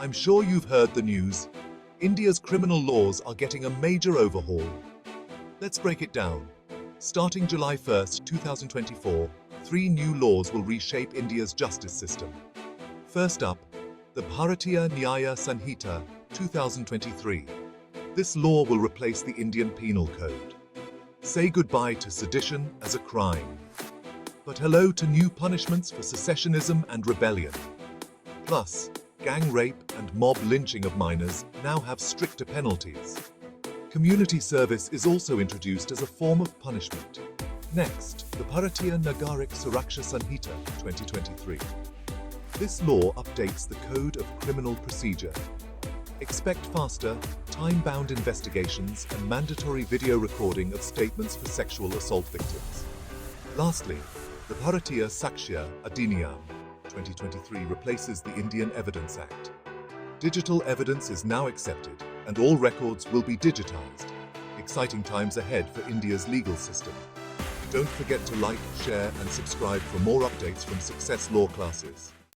I'm sure you've heard the news. India's criminal laws are getting a major overhaul. Let's break it down. Starting July 1st, 2024, 3 new laws will reshape India's justice system. First up, the Bharatiya Nyaya Sanhita 2023. This law will replace the Indian Penal Code. Say goodbye to sedition as a crime. But hello to new punishments for secessionism and rebellion. Plus, gang rape and mob lynching of minors now have stricter penalties. Community service is also introduced as a form of punishment. Next, the Bharatiya Nagarik Suraksha Sanhita 2023. This law updates the Code of Criminal Procedure. Expect faster, time-bound investigations and mandatory video recording of statements for sexual assault victims. Lastly, the Bharatiya Saksya Adhiniyam 2023 replaces the Indian Evidence Act. Digital evidence is now accepted, and all records will be digitized. Exciting times ahead for India's legal system. Don't forget to like, share, and subscribe for more updates from Success Law classes.